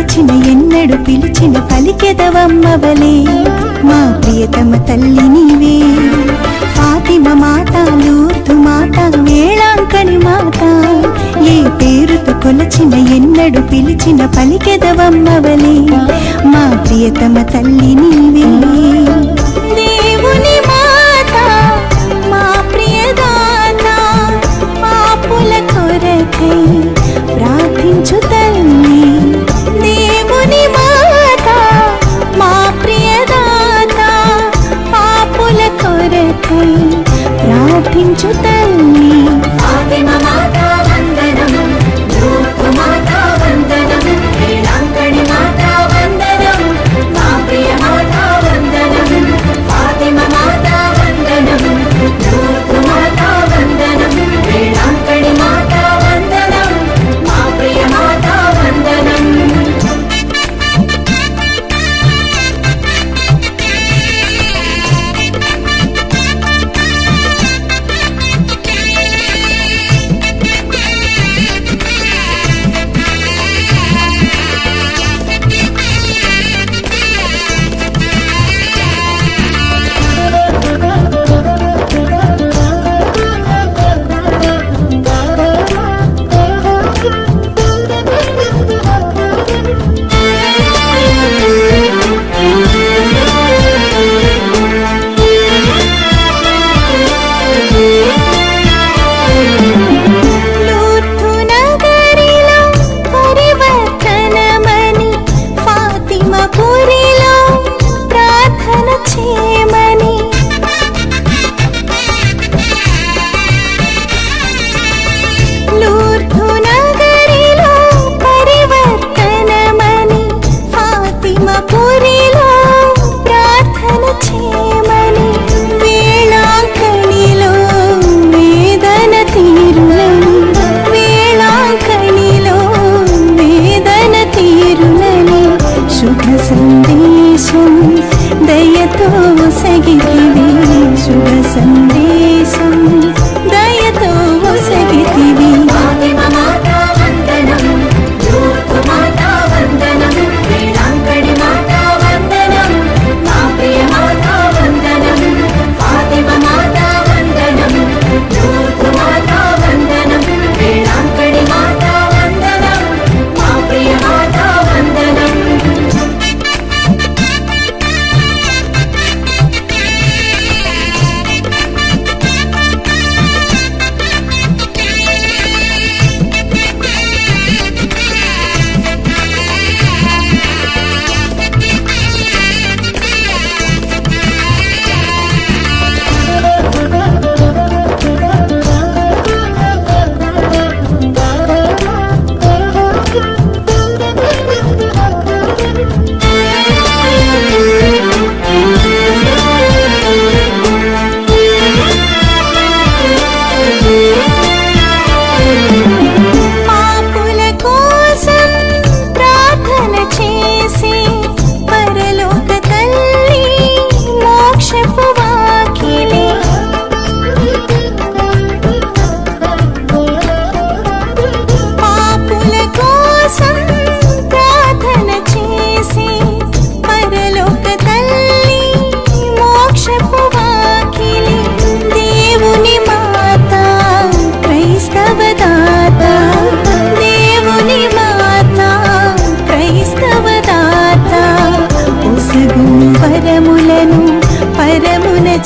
కొలచిన ఎన్నడు పిలిచిన పలికెదవమ్మవలే మా ప్రియతమ తల్లి నీవే ఫాతిమ మాత లూర్దు మాత వేళాంకణి మాత ఏ పేరుతో కొలచిన ఎన్నడు పిలిచిన పలికెదవమ్మవలే మా ప్రియతమ తల్లి నీవే దేవుని మాత మా ప్రియదాత పాపుల కొరకై ప్రార్థించు తల్లి దేవుని మాత మా ప్రియదాత పాపుల కొరకై ప్రార్థించు తల్లి ఫాతిమ మాత వందనము లూర్దు మాత వందనము వేళాంకణి మాత వందనము మా ప్రియ మాత వందనము ఫాతిమ మాత వందనము లూర్దు మాత వందనము వేళాంకణి మాత వందనము మా ప్రియ మాత వందనము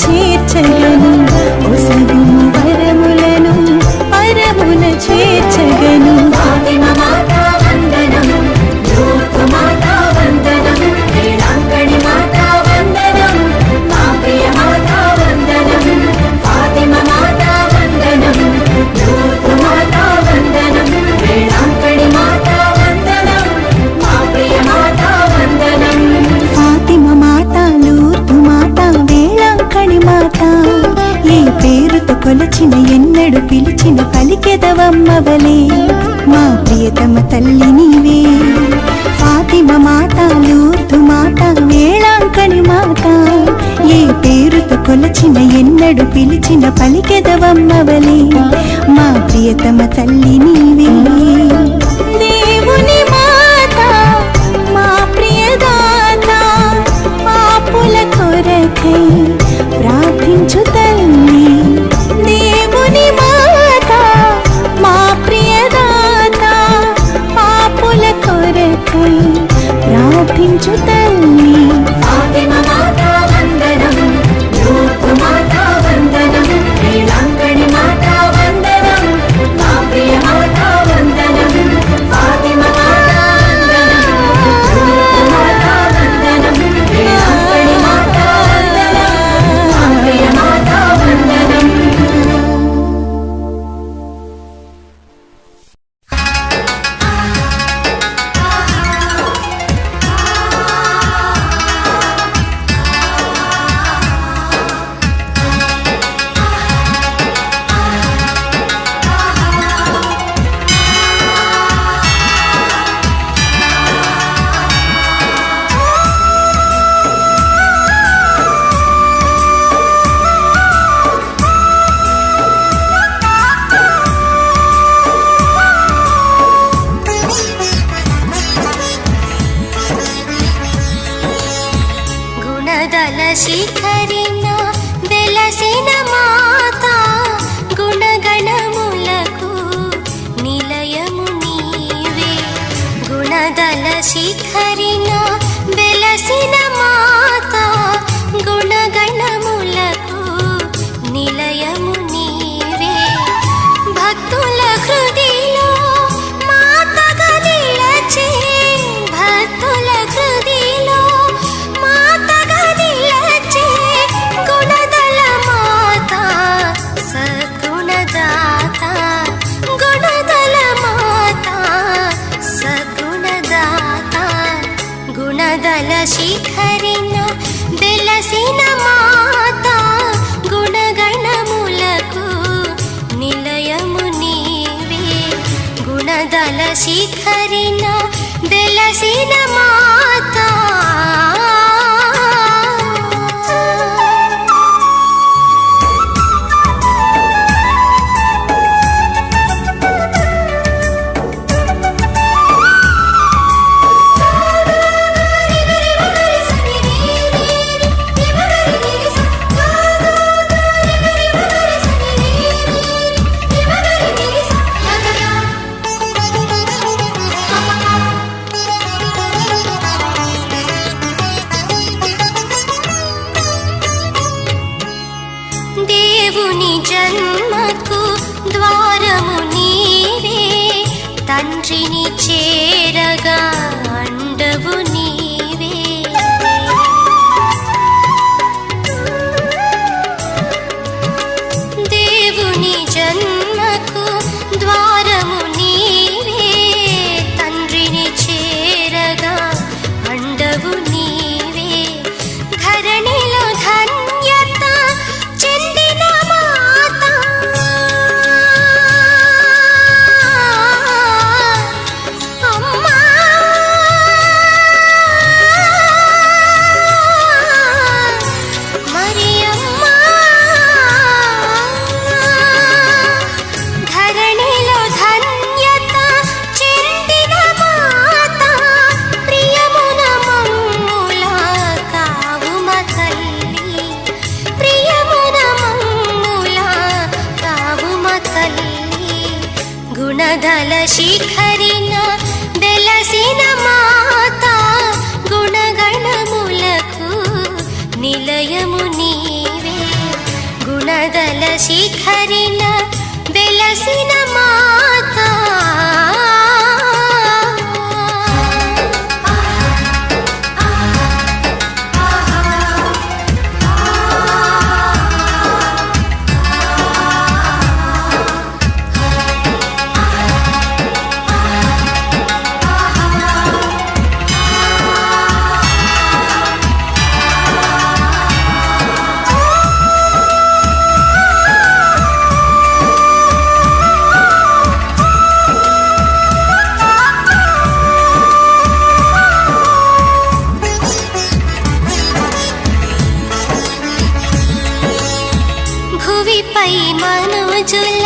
చేర్చగను ఒసగు వరములను పరమున చేర్చగను ఫాతిమ మాత వందనము లూర్దు మాత వందనము వేళాంకణి మాత వందనము మా ప్రియ మాత వందనము ఫాతిమ మాత వందనము లూర్దు మాత వందనము వేళాంకణి మాత వందనము మా ప్రియ మాత వందనము ఫాతిమ మాత లూర్దు మాత వేళాంకణి మాత ఏ పేరుతో కొలచిన ఎన్నడు పిలిచిన పలికెదవమ్మవలే మా ప్రియతమ తల్లి నీవే ఫాతిమ మాత లూర్దు మాత వేళాంకణి మాత ఏ పేరుతో కొలచిన ఎన్నడు పిలిచిన పలికెదవమ్మవలే మా ప్రియతమ తల్లి నీవే దేవుని మాత కొరకై ప్రార్థించు తల్లి. ఫాతిమా మాతా వందనం, లూర్దు మాతా వందనం, వేళాంకణి మాతా వందనం, మా ప్రియ మాతా వందనం. ఫాతిమా మాతా వందనం, లూర్దు మాతా వందనం, వేళాంకణి మాతా వందనం, మా ప్రియ మాతా వందనం. గుణదల శిఖరిన వెలసిన మాత, గుణగణములకు నిలయము నీవే. గుణదల శిఖరిన వెలసిన మాత, గుణగణములకు నిలయము నీవే. భక్తుల హృదిలో మాతగా నిలచే, భక్తుల హృదిలో మాతగా నిలచే. గుణదల మాత సద్గుణదాత, గుణదల మాత సద్గుణదాత. గుణదల శిఖరిన వెలసిన మాత, గుణగణములకు నిలయము నీవే. గుణదల శిఖరిన వెలసిన మాత. దేవుని జన్మకు ద్వారము నీవే, తండ్రిని చేరగా అండవు నీవే. దేవుని జన్మకు ద్వారము నీవే, తండ్రిని చేరగా అండవు నీవే. ధరణిలో ధన్యత చెందిన మాత, అమ్మా మరి అమ్మా. ధరణిలో ధన్యత చెందిన మాత, ప్రియమున మమ్ముల కావుమ తల్లి, ప్రియమున మమ్ముల కావుమ తల్లి. గుణదల శిఖరిన వెలసిన మాత, గుణగణములకు నిలయము నీవే. గుణదల శిఖరిన వెలసిన మాత. భువిపై మనుజుల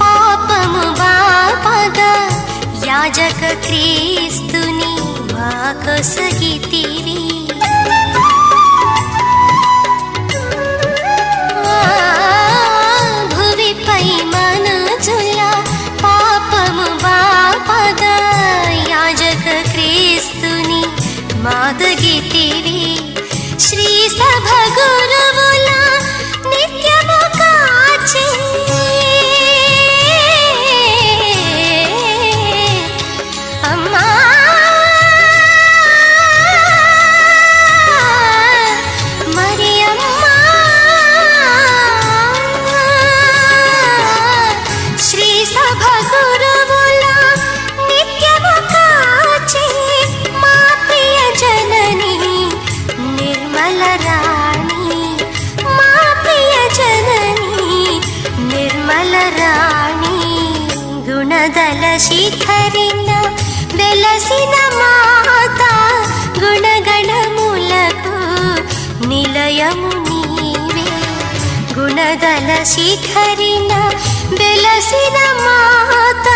పాపము బాపగా, యాజక క్రీస్తుని వాకొసగితివి. భువిపై మనుజుల పాపము బాపగా, యాజక మాదగితివి శ్రీ సభ గురువుల నిత్యము కాచి అమ్మా మరి అమ్మా శ్రీ సభ గురువుల నిత్యము కాచి మా ప్రియ జనని నిర్మల రాణి మా ప్రియ జనని నిర్మల రాణి గుణదల శిఖరిన వెలసిన మాత గుణగణములకు నిలయము నీవే గుణదల శిఖరిన వెలసిన మాత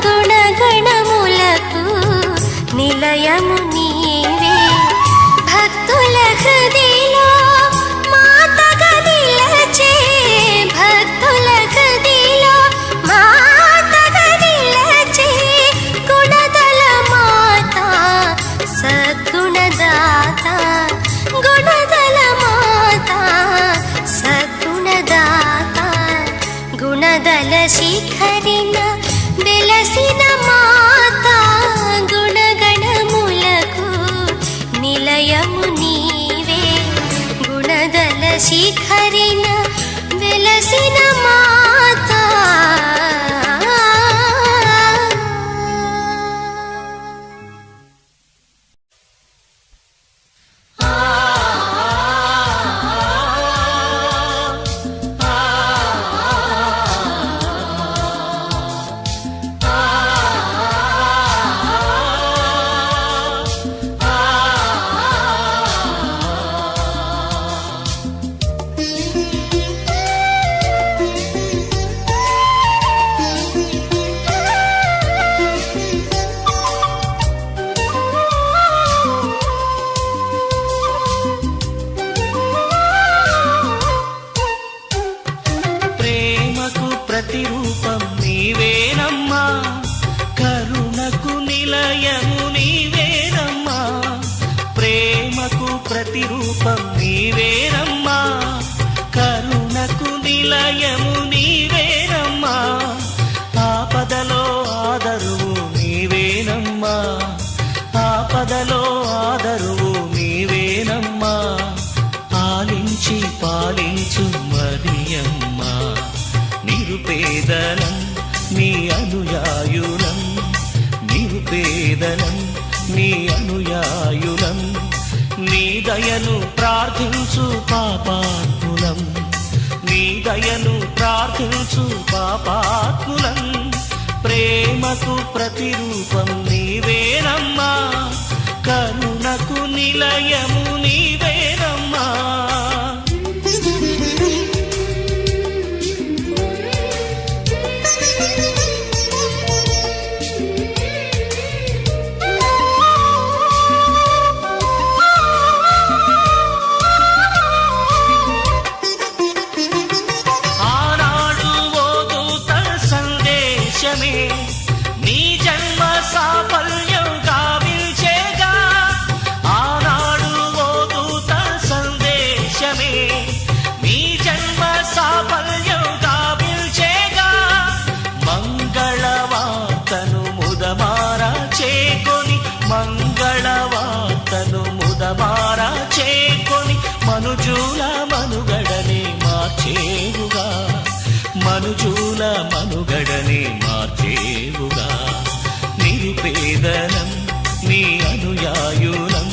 గుణగణములకు నిలయము నీవే భక్తుల హృదయలో మాతగా నిలచే భక్తుల హృదయలో మాతగా నిలచే గుణదల మాత సద్గుణదాత గుణదల మాత సద్గుణదాత గుణదల శిఖరిన వెలసిన మాత గుణగణములకు నిలయము నీవే గుణదల శిఖరిన వెలసిన మాత ప్రేమకు ప్రతిరూపం నీవేనమ్మా కరుణకు నిలయము నీవేనమ్మా ప్రేమకు ప్రతిరూపం నీవేనమ్మా కరుణకు నిలయము నీవేనమ్మా ఆపదలో ఆదరువు నీవేనమ్మా ఆపదలో ఆదరువు నీవేనమ్మా ఆలించి పాలించు మరియమ్మా నిరుపేదలం నీ అనుయాయులం నిరుపేదలం నీ అనుయాయులం నీ దయను ప్రార్థించు పాపాత్ములం నీ దయను ప్రార్థించు పాపాత్ములం ప్రేమకు ప్రతిరూపం నీవేనమ్మా కరుణకు నిలయము నీవేనమ్మా ఆనాడు ఓ దూత సందేశమే నీ జన్మ సాఫల్యం గావించేగా ఆనాడు ఓ దూత సందేశమే నీ జన్మ సాఫల్యం గావించేగా మంగళవార్తను ముదమారా చేకొని మంగళవార్తను ముదమారా చేకొని మనుజుల మనుగడనే మార్చేవుగా మనుజుల మనుగడనే మార్చేవుగా నిరుపేదలం నీ అనుయాయులం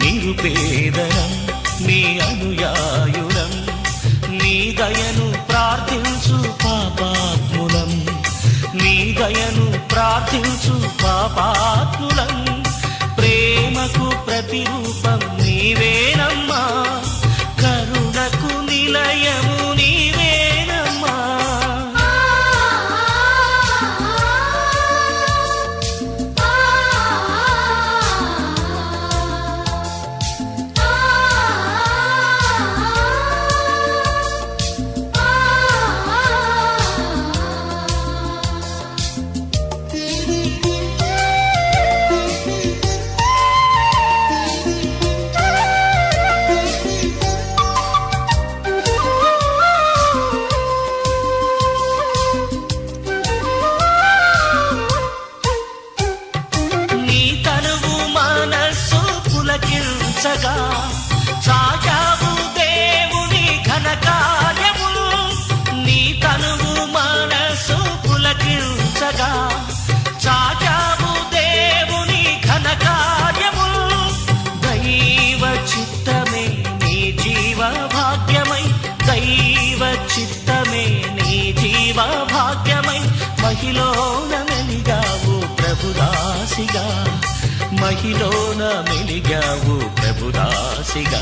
నిరుపేదలం నీ అనుయాయులం నీ దయను ప్రార్థించు పాపాత్ములం నీ దయను ప్రార్థించు పాపాత్ములం ప్రేమకు ప్రతిరూపం నీవేనమ్మా కరుణకు నిలయము నీవేనమ్మా పులకించగా సాగావు దేవుని ఘనకార్యములు నీ తనువు మనసు పులకించగా సాగావు దేవుని ఘనకార్యములు దైవ చిత్తమే నీ జీవ భాగ్యమై దైవ చిత్తమే నీ జీవ భాగ్యమై మహిళోన మెలిగావు ప్రభుదాసిగా మహిళోన మెలిగావు ప్రభుదాసిగా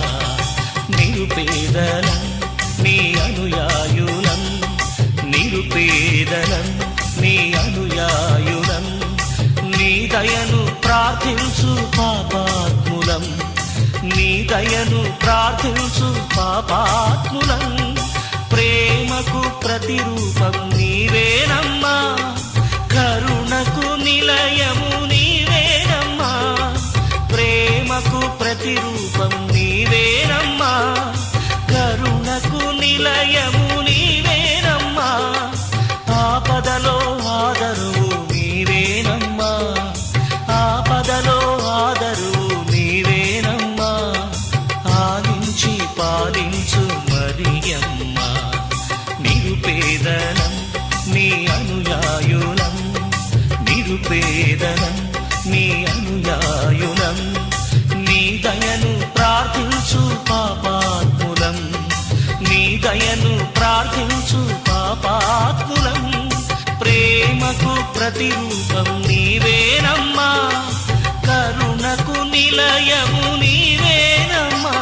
నిరుపేదలం నీ అనుయాయులం నిరుపేదలం నీ అనుయాయులం నీ దయను ప్రార్థించు పాపాత్ములం నీ దయను ప్రార్థించు పాపాత్ములం ప్రేమకు ప్రతిరూపం నీవేనమ్మా కరుణకు నిలయము నీవేనమ్మా ప్రేమకు ప్రతిరూపం నీవేనమ్మా కరుణకు నిలయము నీవేనమ్మా ఆపదలో ఆదరువు నీవేనమ్మా ఆపదలో ఆదరువు నీవేనమ్మా ఆలించి పాలించు మరియమ్మా నిరుపేదలం నీ అనుయాయులం నిరుపేదలం నీ అనుయాయులం నీ దయను ప్రార్థించు పాపాత్ములం నీ దయను ప్రార్థించు పాపాత్ములం ప్రేమకు ప్రతిరూపం నీవేనమ్మా కరుణకు నిలయము నీవేనమ్మా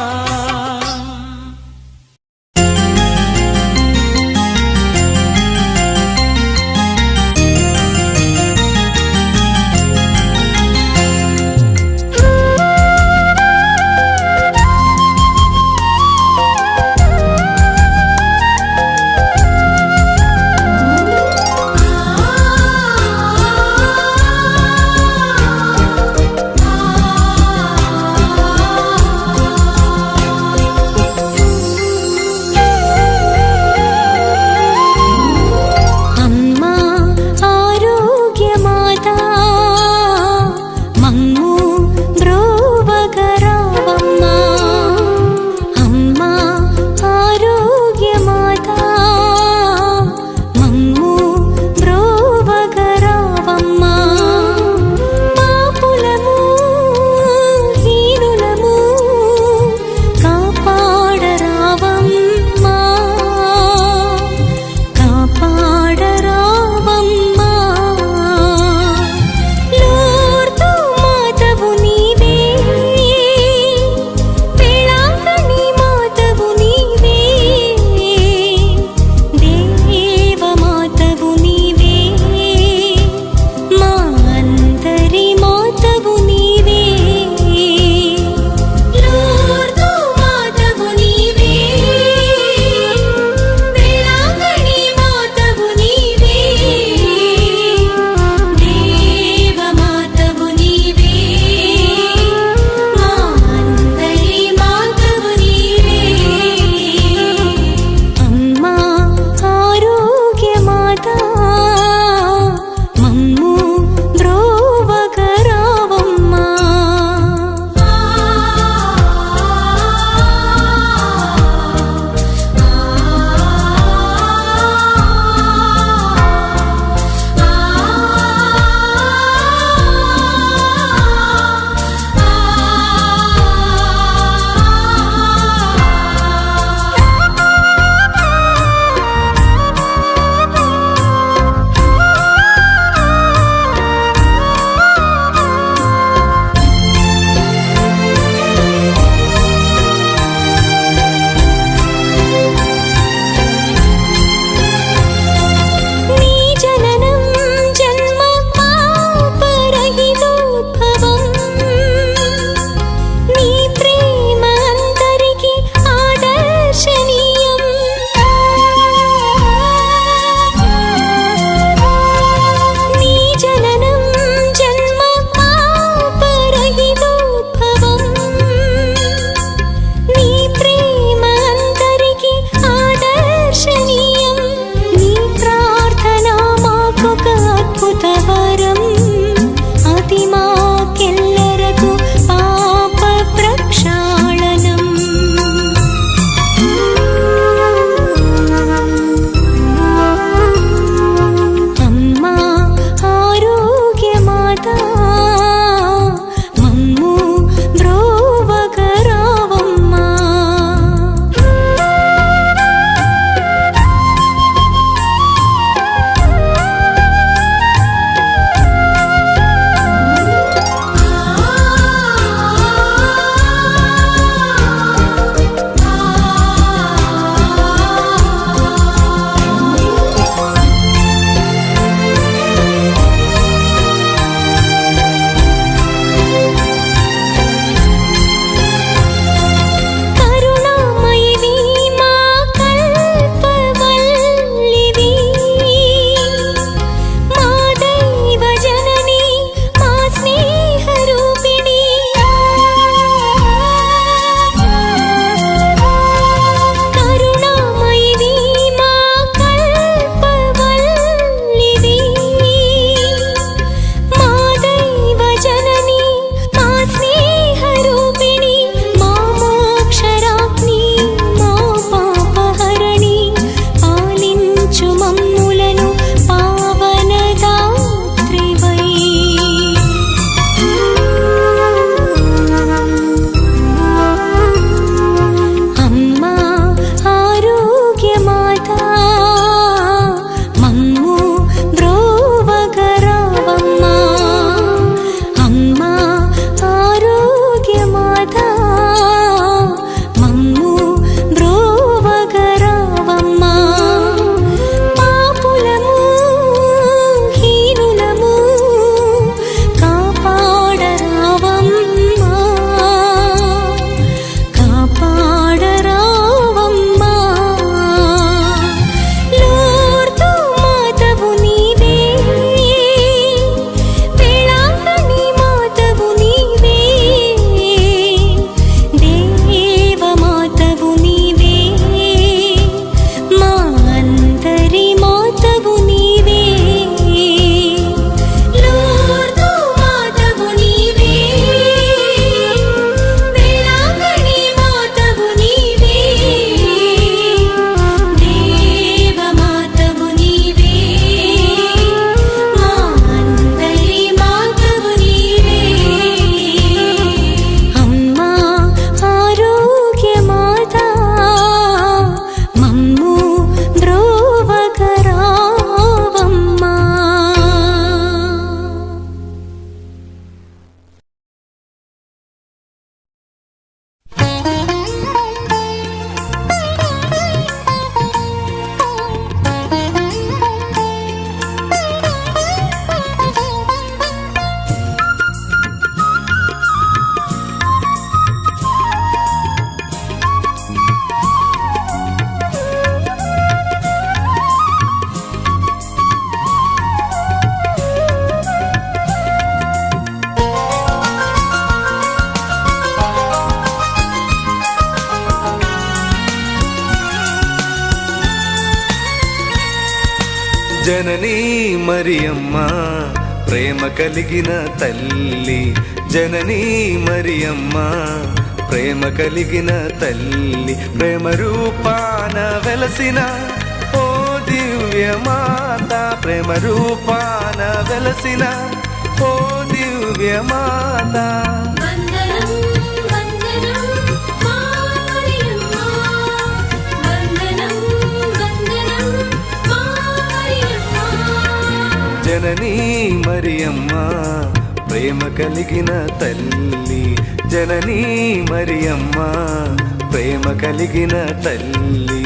జననీ మరియమ్మ ప్రేమ కలిగిన తల్లి, జననీ మరియమ్మ ప్రేమ కలిగిన తల్లి, ప్రేమ రూపాన వెలసిన ఓ దివ్య మాత, ప్రేమ రూపాన వెలసిన ఓ దివ్య మాత. వందనం వందనం మా మరియమ్మ, వందనం వందనం మా మరియమ్మ. జననీ మరియమ్మ ప్రేమ కలిగిన తల్లి, జననీ మరియమ్మ ప్రేమ కలిగిన తల్లి.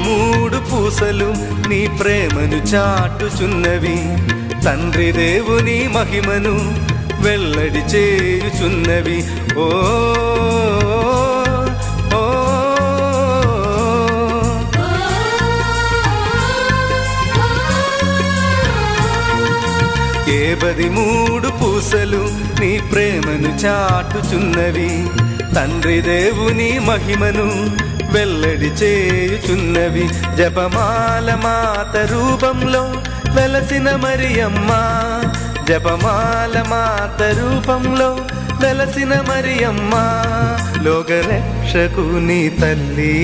మూడు పూసలు నీ ప్రేమను చాటుచున్నవి, తండ్రి దేవుని మహిమను వెల్లడి చేయుచున్నవి. ఓ ఓ ఏ 13 పూసలు నీ ప్రేమను చాటుచున్నవి, తండ్రి దేవుని మహిమను వెల్లడి చేయుచున్నవి. జపమాల మాత రూపంలో వెలసిన మరియమ్మ, జపమాల మాత రూపంలో వెలసిన మరియమ్మ, లోకరక్షకుని తల్లి.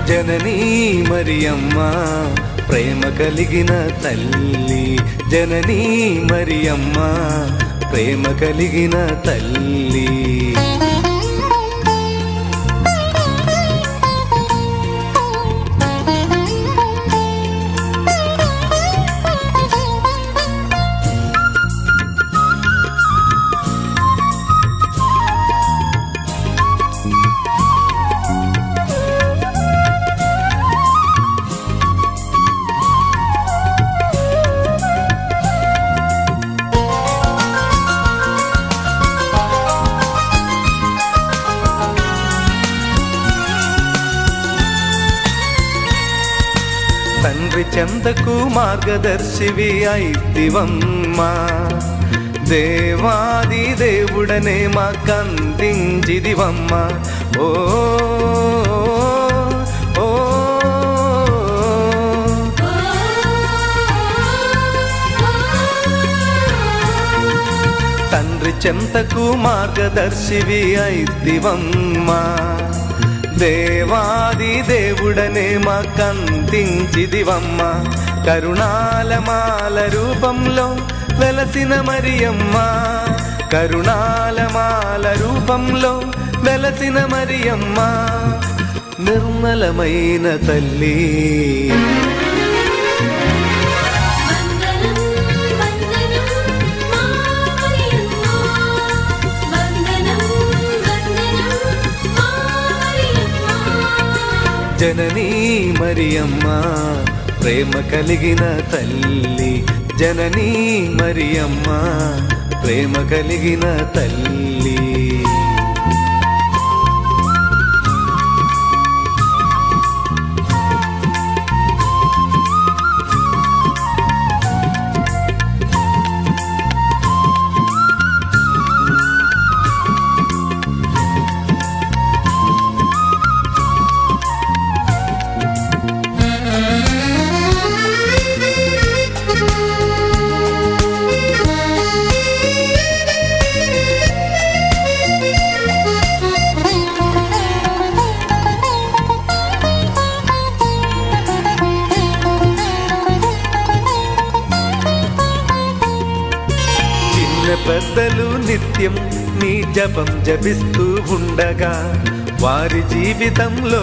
జననీ మరియమ్మ ప్రేమ కలిగిన తల్లి, జననీ మరియమ్మ ప్రేమ కలిగిన తల్లి. తండ్రి చెంతకు మార్గదర్శివి అయితివమ్మా, దేవాది దేవుడనే మాకందించిదివమ్మ. ఓ ఓ తండ్రి చెంతకు మార్గదర్శివి అయితివమ్మా, దేవాది దేవుడనే మాకందించిదివమ్మ. కరుణాలమాల రూపంలో వెలసిన మరియమ్మ, కరుణాలమాల రూపంలో వెలసిన మరియమ్మ, నిర్మలమైన తల్లి. జననీ మరియమ్మ ప్రేమ కలిగిన తల్లి, జననీ మరియమ్మ ప్రేమ కలిగిన తల్లి. పెద్దలు నిత్యం నీ జపం జపిస్తూ ఉండగా వారి జీవితంలో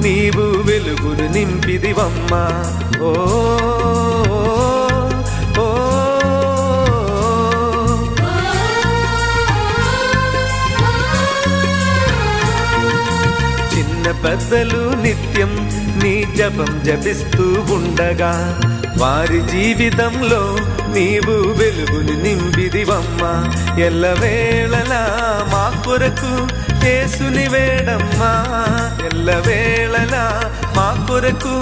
నీవు వెలుగును నింపిదివమ్మా. ఓ ఓ, చిన్న పెద్దలు నిత్యం నీ జపం జపిస్తూ ఉండగా వారి జీవితంలో నీవు వెలుగుని నింపిదివమ్మా. ఎల్లవేళలా మా కొరకు యేసుని వేడమ్మా, ఎల్లవేళలా మా కొరకు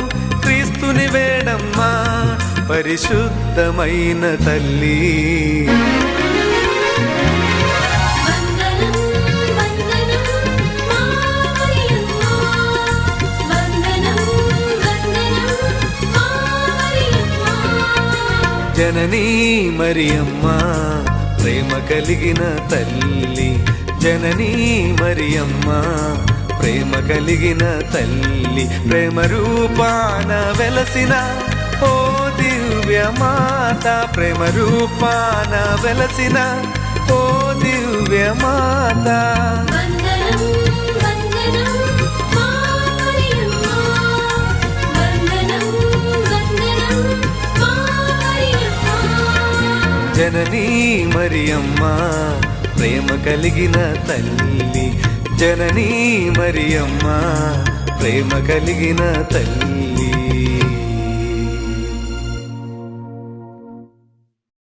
క్రీస్తుని వేడమ్మా. పరిశుద్ధమైన తల్లి వందనం వందనం మా మరియమ్మ వందనం వందనం మా మరియమ్మ జననీ మరియమ్మ ప్రేమ కలిగిన తల్లి, జననీ మరియమ్మ ప్రేమ కలిగిన తల్లి. ప్రేమ రూపాన వెలసిన ఓ దివ్య మాత, ప్రేమ రూపాన వెలసిన ఓ దివ్య మాత. వందనం వందనం మా మరియమ్మ వందనం వందనం మా మరియమ్మ జననీ మరియమ్మ ప్రేమ కలిగిన తల్లి, జననీ మరియమ్మ ప్రేమ కలిగిన తల్లి.